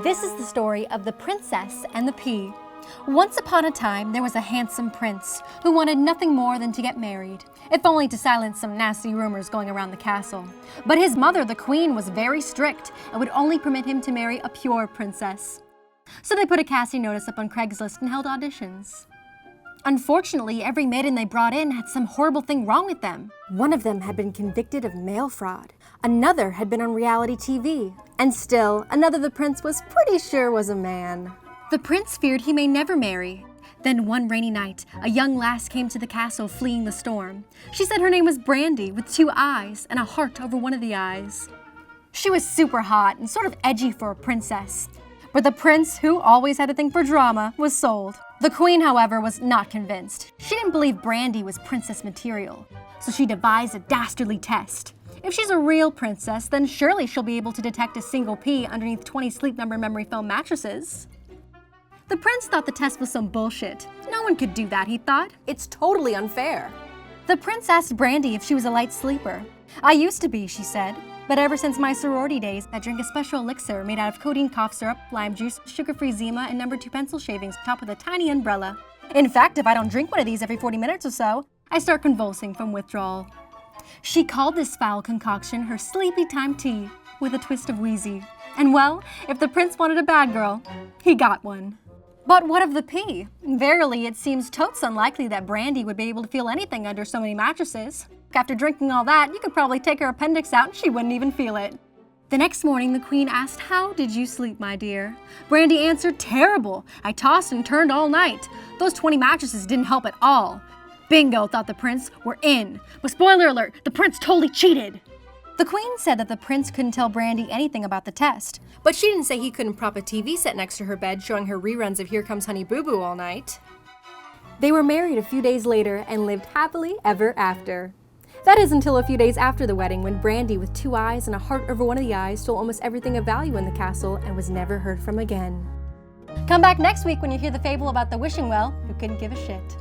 This is the story of the princess and the pea. Once upon a time, there was a handsome prince who wanted nothing more than to get married, if only to silence some nasty rumors going around the castle. But his mother, the queen, was very strict and would only permit him to marry a pure princess. So they put a casting notice up on Craigslist and held auditions. Unfortunately, every maiden they brought in had some horrible thing wrong with them. One of them had been convicted of mail fraud. Another had been on reality TV. And still, another the prince was pretty sure was a man. The prince feared he may never marry. Then one rainy night, a young lass came to the castle fleeing the storm. She said her name was Brandy, with 2 eyes and a heart over one of the eyes. She was super hot and sort of edgy for a princess. But the prince, who always had a thing for drama, was sold. The queen, however, was not convinced. She didn't believe Brandy was princess material, so she devised a dastardly test. If she's a real princess, then surely she'll be able to detect a single pea underneath 20 Sleep Number memory foam mattresses. The prince thought the test was some bullshit. No one could do that, he thought. It's totally unfair. The prince asked Brandy if she was a light sleeper. I used to be, she said. But ever since my sorority days, I drink a special elixir made out of codeine cough syrup, lime juice, sugar-free Zima, and No. 2 pencil shavings topped with a tiny umbrella. In fact, if I don't drink one of these every 40 minutes or so, I start convulsing from withdrawal. She called this foul concoction her sleepy time tea, with a twist of wheezy. And well, if the prince wanted a bad girl, he got one. But what of the pea? Verily, it seems totes unlikely that Brandy would be able to feel anything under so many mattresses. After drinking all that, you could probably take her appendix out and she wouldn't even feel it. The next morning, the queen asked, "How did you sleep, my dear?" Brandy answered, "Terrible. I tossed and turned all night. Those 20 mattresses didn't help at all." Bingo, thought the prince, we're in. But spoiler alert, the prince totally cheated. The queen said that the prince couldn't tell Brandy anything about the test, but she didn't say he couldn't prop a TV set next to her bed showing her reruns of Here Comes Honey Boo Boo all night. They were married a few days later and lived happily ever after. That is until a few days after the wedding, when Brandy, with 2 eyes and a heart over one of the eyes, stole almost everything of value in the castle and was never heard from again. Come back next week when you hear the fable about the wishing well who couldn't give a shit.